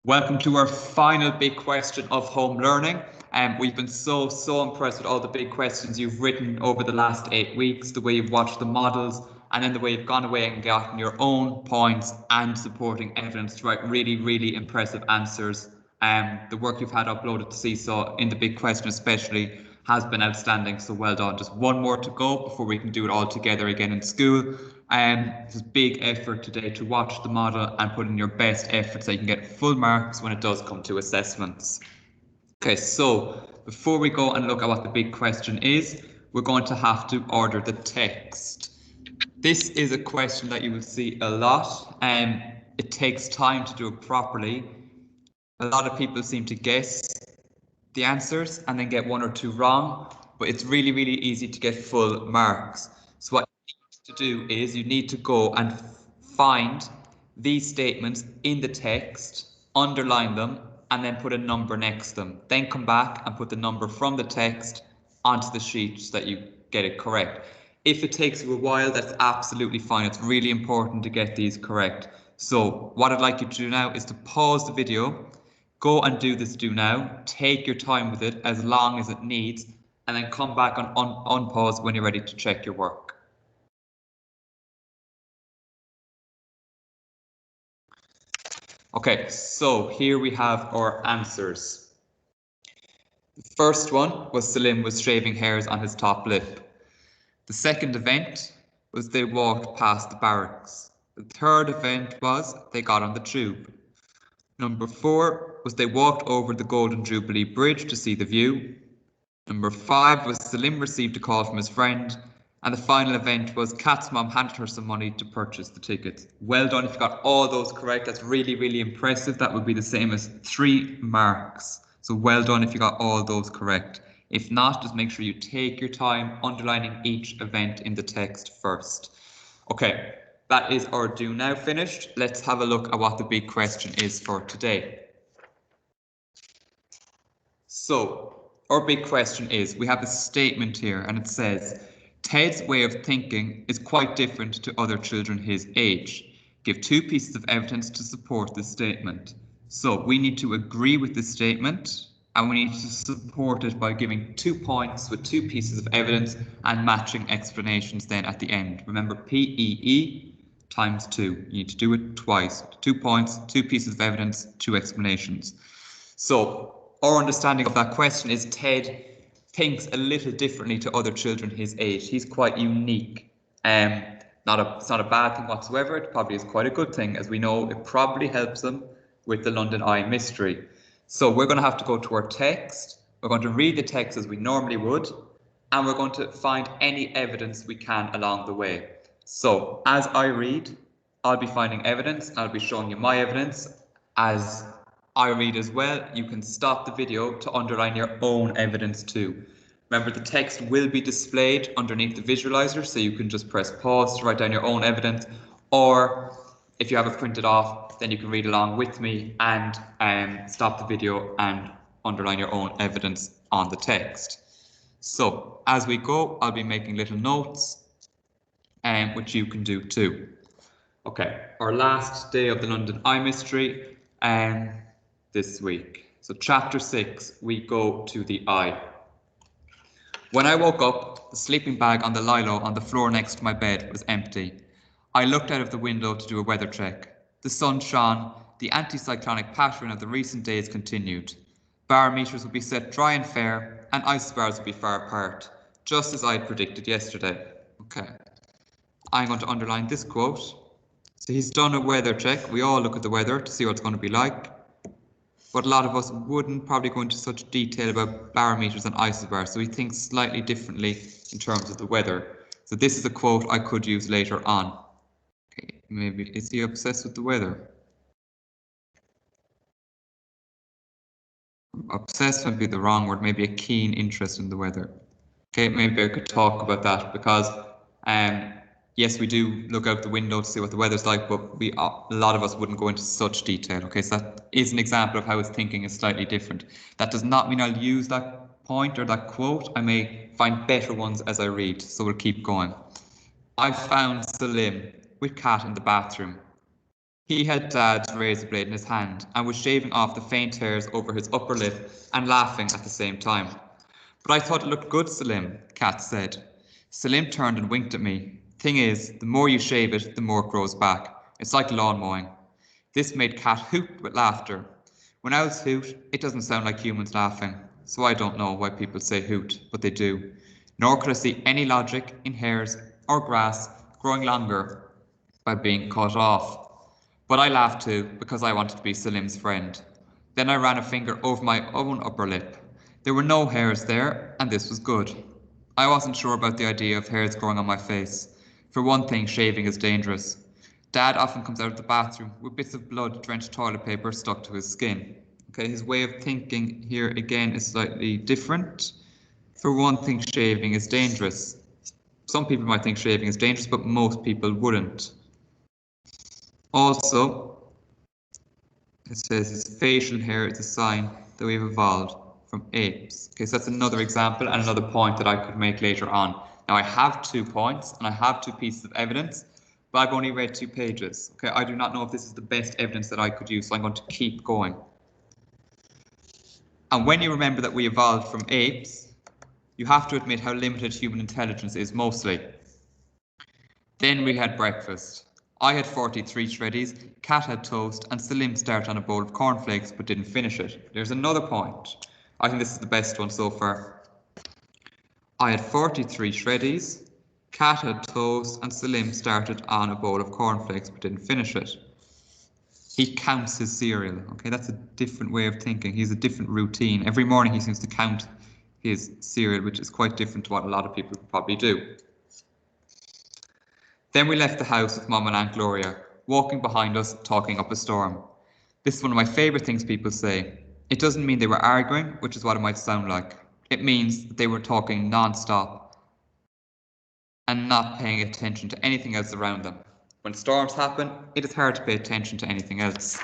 Welcome to our final big question of home learning. We've been so impressed with all the big questions you've written over the last 8 weeks, the way you've watched the models, and then the way you've gone away and gotten your own points and supporting evidence to write really impressive answers. The work you've had uploaded to Seesaw in the big question especially has been outstanding, so well done. Just one more to go before we can do it all together again in school. It's a big effort today to watch the model and put in your best effort so you can get full marks when it does come to assessments. Okay, so before we go and look at what the big question is, we're going to have to order the text. This is a question that you will see a lot, and it takes time to do it properly. A lot of people seem to guess the answers and then get one or two wrong, but it's really easy to get full marks. So what you need to do is you need to go and find these statements in the text, underline them, and then put a number next to them. Then come back and put the number from the text onto the sheet so that you get it correct. If it takes you a while, that's absolutely fine. It's really important to get these correct. So what I'd like you to do now is to pause the video, go and do this now, take your time with it as long as it needs, and then come back on unpause when you're ready to check your work. Okay, so here we have our answers. The first one was Salim was shaving hairs on his top lip. The second event was they walked past the barracks. The third event was they got on the tube. Number 4 was they walked over the Golden Jubilee Bridge to see the view. Number 5 was Salim received a call from his friend. And the final event was Kat's mom handed her some money to purchase the tickets. Well done if you got all those correct. That's really impressive. That would be the same as 3 marks. So well done if you got all those correct. If not, just make sure you take your time underlining each event in the text first. Okay. That is our do now finished. Let's have a look at what the big question is for today. So our big question is, we have a statement here and it says, Ted's way of thinking is quite different to other children his age. Give 2 pieces of evidence to support this statement. So we need to agree with this statement and we need to support it by giving 2 points with 2 pieces of evidence and matching explanations then at the end. Remember PEE times 2. You need to do it twice. 2 points, 2 pieces of evidence, 2 explanations. So our understanding of that question is Ted thinks a little differently to other children his age. He's quite unique. It's not a bad thing whatsoever. It probably is quite a good thing. As we know, it probably helps him with the London Eye mystery. So we're going to have to go to our text. We're going to read the text as we normally would, and we're going to find any evidence we can along the way. So as I read, I'll be finding evidence. I'll be showing you my evidence. As I read as well, you can stop the video to underline your own evidence too. Remember, the text will be displayed underneath the visualizer, so you can just press pause to write down your own evidence, or if you have it printed off, then you can read along with me and stop the video and underline your own evidence on the text. So as we go, I'll be making little notes, which you can do too. Okay, our last day of the London Eye mystery this week. So chapter 6, we go to the eye. When I woke up, the sleeping bag on the lilo on the floor next to my bed was empty. I looked out of the window to do a weather check. The sun shone, the anticyclonic pattern of the recent days continued. Barometers would be set dry and fair, and isobars would be far apart, just as I had predicted yesterday. Okay. I'm going to underline this quote. So he's done a weather check. We all look at the weather to see what it's going to be like. But a lot of us wouldn't probably go into such detail about barometers and isobars, so he thinks slightly differently in terms of the weather. So this is a quote I could use later on. Okay, maybe is he obsessed with the weather? Obsessed would be the wrong word, maybe a keen interest in the weather. Okay, maybe I could talk about that because yes, we do look out the window to see what the weather's like, but a lot of us wouldn't go into such detail. Okay, so that is an example of how his thinking is slightly different. That does not mean I'll use that point or that quote. I may find better ones as I read, so we'll keep going. I found Salim with Kat in the bathroom. He had Dad's razor blade in his hand and was shaving off the faint hairs over his upper lip and laughing at the same time. But I thought it looked good, Salim, Kat said. Salim turned and winked at me. Thing is, the more you shave it, the more it grows back. It's like lawn mowing. This made Kat hoot with laughter. When owls hoot, it doesn't sound like humans laughing, so I don't know why people say hoot, but they do. Nor could I see any logic in hairs or grass growing longer by being cut off. But I laughed too, because I wanted to be Salim's friend. Then I ran a finger over my own upper lip. There were no hairs there, and this was good. I wasn't sure about the idea of hairs growing on my face. For one thing, shaving is dangerous. Dad often comes out of the bathroom with bits of blood-drenched toilet paper stuck to his skin. Okay, his way of thinking here again is slightly different. For one thing, shaving is dangerous. Some people might think shaving is dangerous, but most people wouldn't. Also, it says his facial hair is a sign that we've evolved from apes. Okay, so that's another example and another point that I could make later on. Now I have 2 points and I have 2 pieces of evidence, but I've only read 2 pages. Okay, I do not know if this is the best evidence that I could use, so I'm going to keep going. And when you remember that we evolved from apes, you have to admit how limited human intelligence is mostly. Then we had breakfast. I had 43 shreddies, Kat had toast, and Salim started on a bowl of cornflakes but didn't finish it. There's another point. I think this is the best one so far. I had 43 shreddies, Kat had toast, and Salim started on a bowl of cornflakes but didn't finish it. He counts his cereal. Okay, that's a different way of thinking. He has a different routine. Every morning he seems to count his cereal, which is quite different to what a lot of people probably do. Then we left the house with Mum and Aunt Gloria, walking behind us, talking up a storm. This is one of my favourite things people say. It doesn't mean they were arguing, which is what it might sound like. It means that they were talking non-stop and not paying attention to anything else around them. When storms happen, it is hard to pay attention to anything else.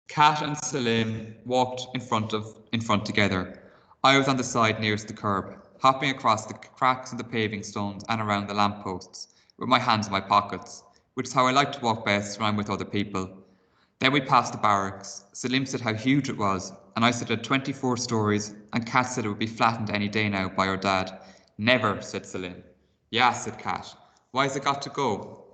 Kat and Salim walked in front together. I was on the side nearest the curb, hopping across the cracks in the paving stones and around the lampposts, with my hands in my pockets, which is how I like to walk best when I'm with other people. Then we passed the barracks. Salim said how huge it was, and I said it had 24 stories, and Kat said it would be flattened any day now by her dad. Never, said Salim. Yeah, said Kat. Why has it got to go?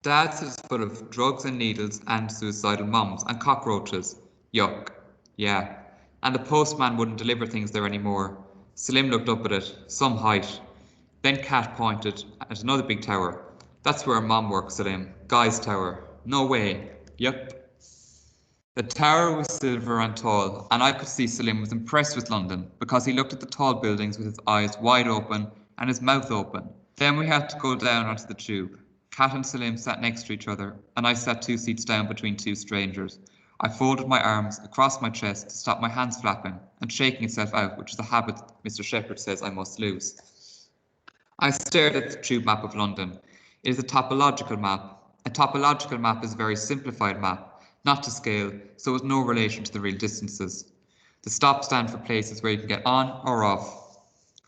Dad said it's full of drugs and needles and suicidal mums and cockroaches. Yuck. Yeah. And the postman wouldn't deliver things there anymore. Salim looked up at it, some height. Then Kat pointed at another big tower. That's where Mom works, Salim. Guy's tower. No way. Yup. The tower was silver and tall, and I could see Salim was impressed with London because he looked at the tall buildings with his eyes wide open and his mouth open. Then we had to go down onto the tube. Kat and Salim sat next to each other, and I sat 2 seats down between 2 strangers. I folded my arms across my chest to stop my hands flapping and shaking itself out, which is a habit Mr. Shepherd says I must lose. I stared at the tube map of London. It is a topological map. A topological map is a very simplified map, not to scale, so with no relation to the real distances. The stops stand for places where you can get on or off,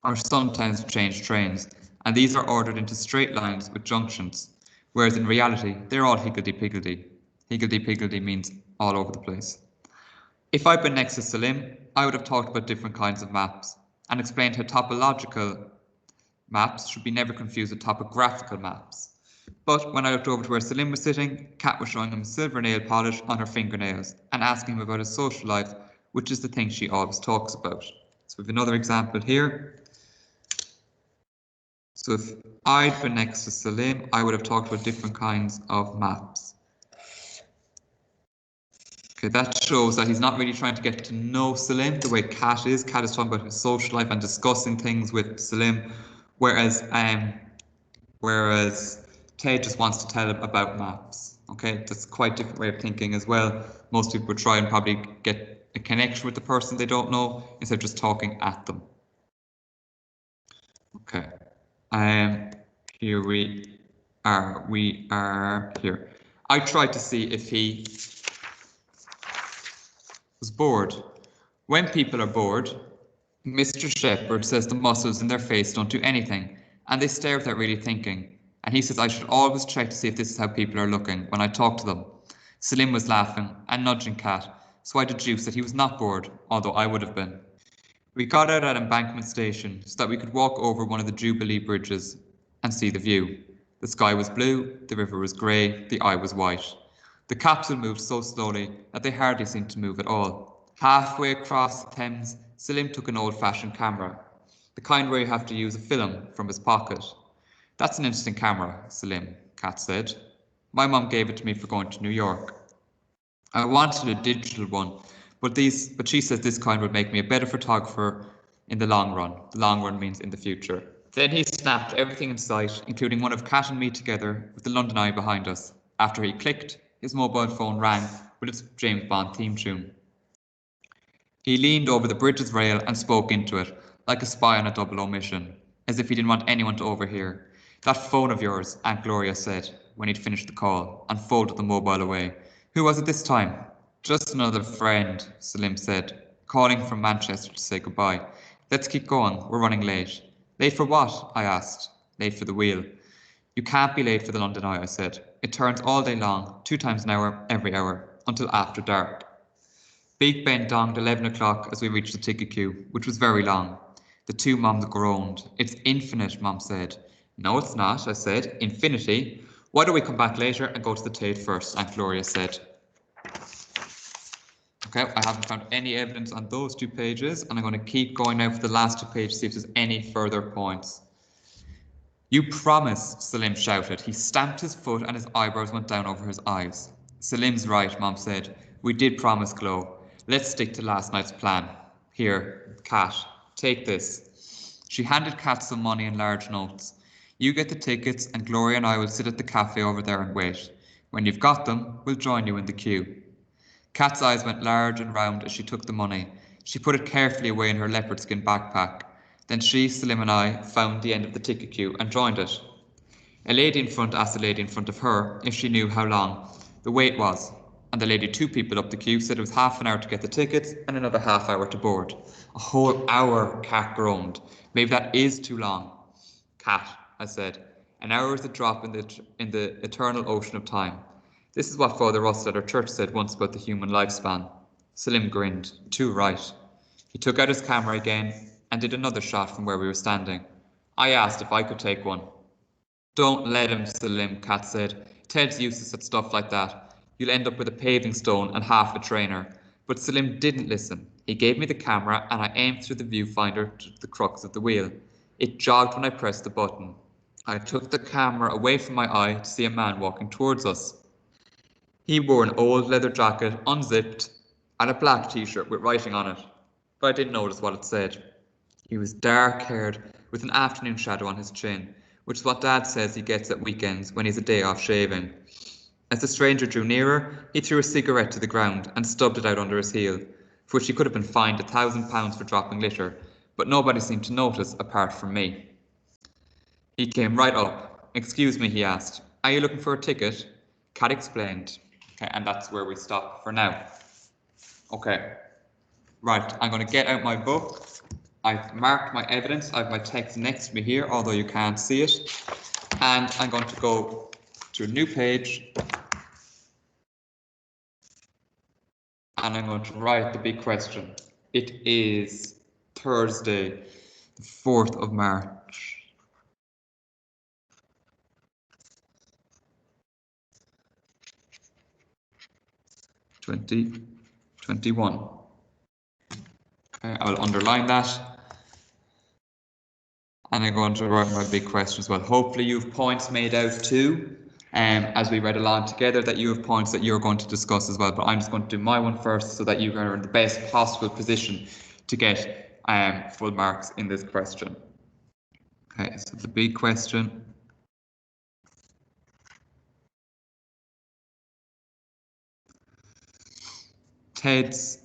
or sometimes change trains, and these are ordered into straight lines with junctions, whereas in reality, they're all higgledy-piggledy. Higgledy-piggledy means all over the place. If I'd been next to Salim, I would have talked about different kinds of maps and explained how topological maps should be never confused with topographical maps. But when I looked over to where Salim was sitting, Kat was showing him silver nail polish on her fingernails and asking him about his social life, which is the thing she always talks about. So we have another example here. So if I'd been next to Salim, I would have talked about different kinds of maps. Okay, that shows that he's not really trying to get to know Salim the way Kat is. Kat is talking about his social life and discussing things with Salim, whereas Ted just wants to tell him about maps. Okay, that's quite a different way of thinking as well. Most people would try and probably get a connection with the person they don't know instead of just talking at them. Okay, here we are. We are here. I tried to see if he was bored. When people are bored, Mr. Shepherd says the muscles in their face don't do anything, and they stare without really thinking. and he says I should always check to see if this is how people are looking when I talk to them. Salim was laughing and nudging Kat, so I deduced that he was not bored, although I would have been. We got out at Embankment Station so that we could walk over one of the Jubilee bridges and see the view. The sky was blue, the river was grey, the eye was white. The capsule moved so slowly that they hardly seemed to move at all. Halfway across the Thames, Salim took an old-fashioned camera, the kind where you have to use a film from his pocket. That's an interesting camera, Salim, Kat said. My mum gave it to me for going to New York. I wanted a digital one, but she says this kind would make me a better photographer in the long run. The long run means in the future. Then he snapped everything in sight, including one of Kat and me together with the London Eye behind us. After he clicked, his mobile phone rang with its James Bond theme tune. He leaned over the bridge's rail and spoke into it, like a spy on a double mission, as if he didn't want anyone to overhear. That phone of yours, Aunt Gloria said, when he'd finished the call, and folded the mobile away. Who was it this time? Just another friend, Salim said, calling from Manchester to say goodbye. Let's keep going, we're running late. Late for what? I asked. Late for the wheel. You can't be late for the London Eye, I said. It turns all day long, 2 times an hour, every hour, until after dark. Big Ben donged 11 o'clock as we reached the ticket queue, which was very long. The two mums groaned. It's infinite, Mum said. No, it's not, I said. Infinity. Why don't we come back later and go to the Tate first, Aunt Gloria said. Okay, I haven't found any evidence on those 2 pages, and I'm going to keep going now for the last 2 pages, see if there's any further points. You promised, Salim shouted. He stamped his foot and his eyebrows went down over his eyes. Salim's right, Mum said. We did promise, Chloe. Let's stick to last night's plan. Here, Kat, take this. She handed Kat some money in large notes. You get the tickets and Gloria and I will sit at the cafe over there and wait. When you've got them, we'll join you in the queue. Kat's eyes went large and round as she took the money. She put it carefully away in her leopard skin backpack. Then she, Salim and I found the end of the ticket queue and joined it. A lady in front asked the lady in front of her if she knew how long the wait was, and the lady 2 people up the queue said it was half an hour to get the tickets and another half hour to board. A whole hour, Kat groaned. Maybe that is too long. Kat, I said, an hour is a drop in the eternal ocean of time. This is what Father Russell at our church said once about the human lifespan. Salim grinned. Too right. He took out his camera again and did another shot from where we were standing. I asked if I could take one. Don't let him, Salim, Kat said. Ted's useless at stuff like that. You'll end up with a paving stone and half a trainer. But Salim didn't listen. He gave me the camera and I aimed through the viewfinder to the crux of the wheel. It jogged when I pressed the button. I took the camera away from my eye to see a man walking towards us. He wore an old leather jacket, unzipped, and a black t-shirt with writing on it, but I didn't notice what it said. He was dark-haired, with an afternoon shadow on his chin, which is what Dad says he gets at weekends when he's a day off shaving. As the stranger drew nearer, he threw a cigarette to the ground and stubbed it out under his heel, for which he could have been fined £1,000 for dropping litter, but nobody seemed to notice apart from me. He came right up. Excuse me, he asked. Are you looking for a ticket? Kat explained. Okay, and that's where we stop for now. Okay, right, I'm going to get out my book. I've marked my evidence. I have my text next to me here, although you can't see it. And I'm going to go to a new page. And I'm going to write the big question. It is Thursday, the 4th of March. 2021. Okay, I'll underline that. And I'm going to write my big question as well. Hopefully you have points made out too, as we read along together, that you have points that you're going to discuss as well. But I'm just going to do my one first so that you are in the best possible position to get full marks in this question. Okay, so the big question. Ted's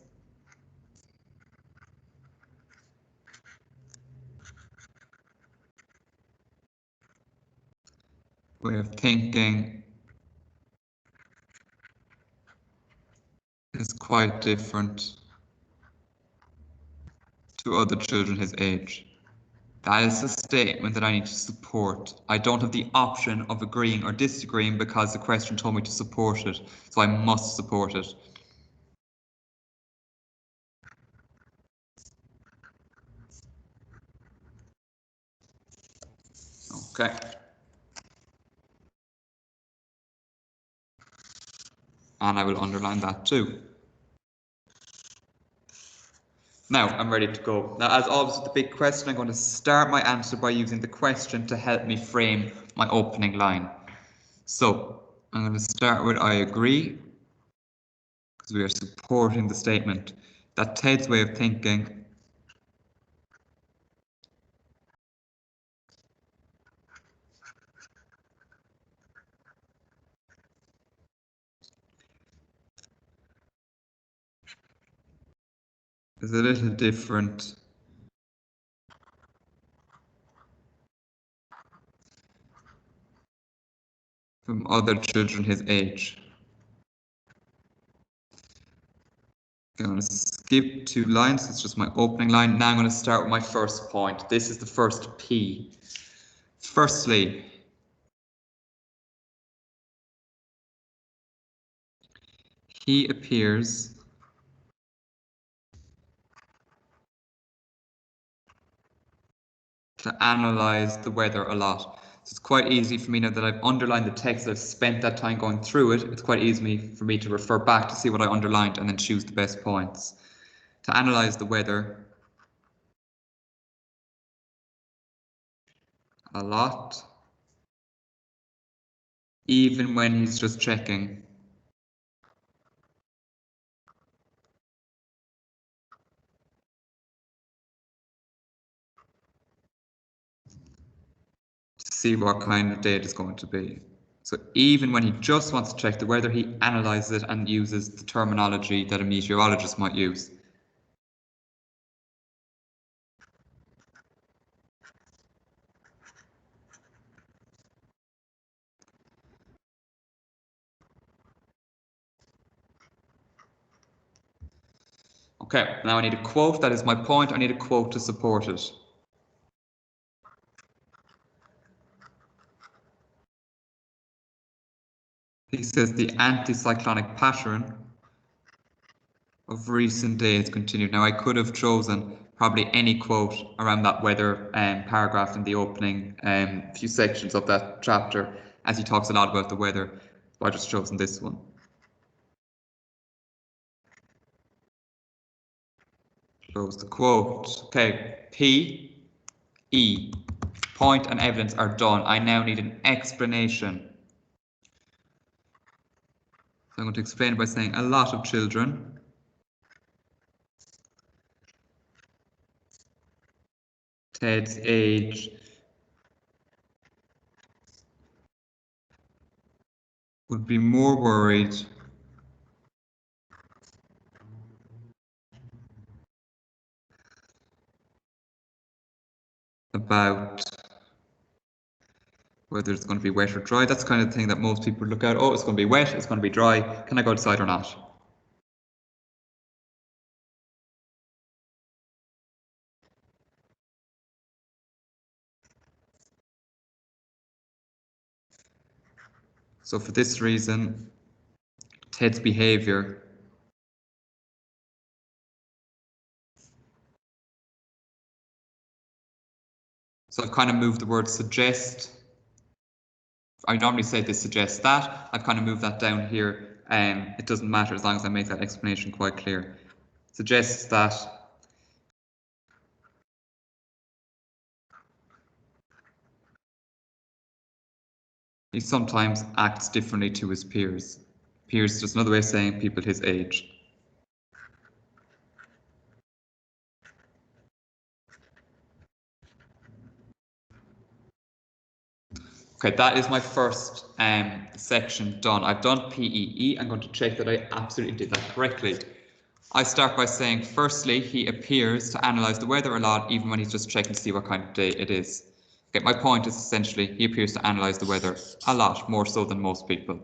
way of thinking is quite different to other children his age. That is a statement that I need to support. I don't have the option of agreeing or disagreeing because the question told me to support it, so I must support it. Okay. And I will underline that too. Now I'm ready to go. Now, as always with the big question, I'm going to start my answer by using the question to help me frame my opening line. So I'm going to start with I agree, because we are supporting the statement that Ted's way of thinking is a little different from other children his age. I'm going to skip 2 lines. It's just my opening line. Now I'm going to start with my first point. This is the first P. Firstly, he appears to analyze the weather a lot. So it's quite easy for me now that I've underlined the text, I've spent that time going through it, it's quite easy for me to refer back to see what I underlined and then choose the best points. To analyze the weather a lot, even when he's just checking. To see what kind of day it is going to be. So even when he just wants to check the weather, he analyzes it and uses the terminology that a meteorologist might use. Okay, now I need a quote. That is my point. I need a quote to support it. He says the anticyclonic pattern of recent days continued. Now I could have chosen probably any quote around that weather paragraph in the opening few sections of that chapter, as he talks a lot about the weather. But I just chosen this one. Close the quote. Okay, P, E, point and evidence are done. I now need an explanation. So I'm going to explain by saying a lot of children Ted's age would be more worried about whether it's going to be wet or dry. That's the kind of thing that most people look at. Oh, it's going to be wet, it's going to be dry. Can I go outside or not? So for this reason, Ted's behavior so I've kind of moved the word suggest. I normally say this suggests that. I've kind of moved that down here. It doesn't matter as long as I make that explanation quite clear. Suggests that he sometimes acts differently to his peers. Peers is just another way of saying people his age. Okay, that is my first section done. I've done PEE. I'm going to check that I absolutely did that correctly. I start by saying, firstly, he appears to analyze the weather a lot, even when he's just checking to see what kind of day it is. Okay, my point is essentially he appears to analyze the weather a lot, more so than most people.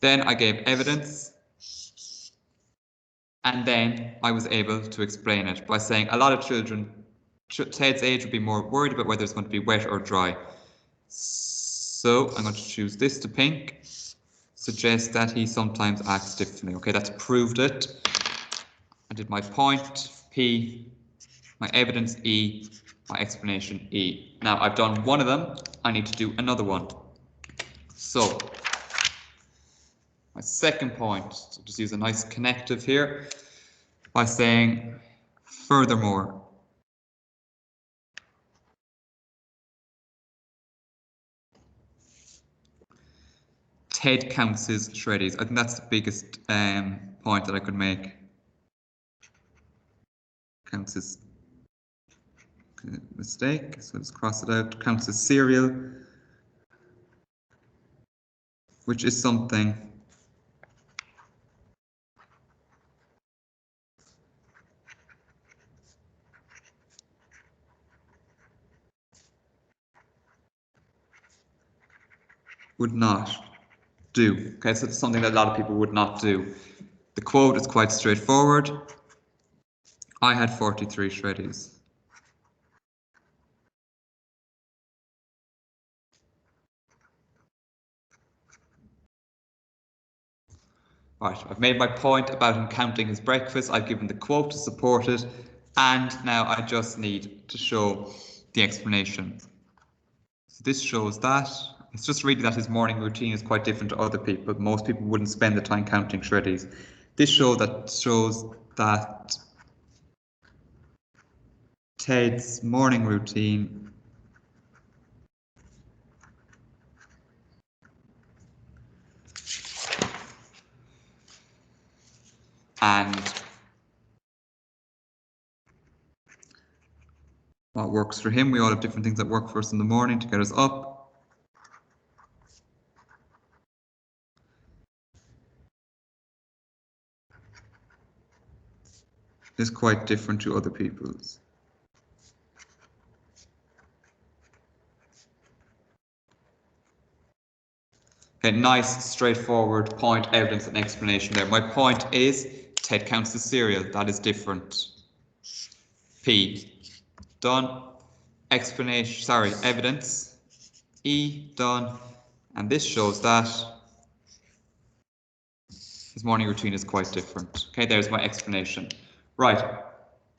Then I gave evidence, and then I was able to explain it by saying a lot of children Ted's age would be more worried about whether it's going to be wet or dry. So I'm going to choose this to pink. Suggests that he sometimes acts differently. Okay, that's proved it. I did my point, P, my evidence, E, my explanation, E. Now I've done one of them, I need to do another one. So, my second point, so just use a nice connective here by saying, furthermore. Ted counts his shreddies. I think that's the biggest point that I could make. Counts his mistake, so let's cross it out. Counts his cereal, which is something would not do. Okay, so it's something that a lot of people would not do. The quote is quite straightforward. I had 43 shreddies. Right, I've made my point about him counting his breakfast. I've given the quote to support it. And now I just need to show the explanation. So this shows that. It's just really that his morning routine is quite different to other people. Most people wouldn't spend the time counting shreddies. This shows that Ted's morning routine and what works for him. We all have different things that work for us in the morning to get us up. Is quite different to other people's. Okay, nice, straightforward point, evidence, and explanation there. My point is Ted counts the cereal. That is different. P, done. Explanation, sorry, evidence. E, done. And this shows that his morning routine is quite different. Okay, there's my explanation. Right,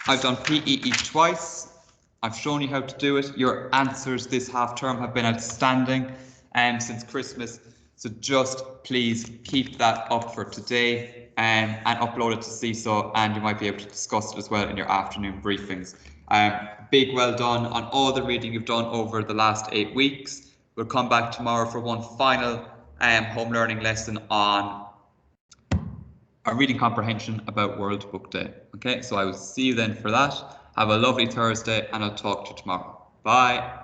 I've done PE twice. I've shown you how to do it. Your answers this half term have been outstanding since Christmas. So just please keep that up for today and upload it to CESO, and you might be able to discuss it as well in your afternoon briefings. Big well done on all the reading you've done over the last 8 weeks. We'll come back tomorrow for one final home learning lesson on our reading comprehension about World Book Day. Okay, so I will see you then for that. Have a lovely Thursday, and I'll talk to you tomorrow. Bye.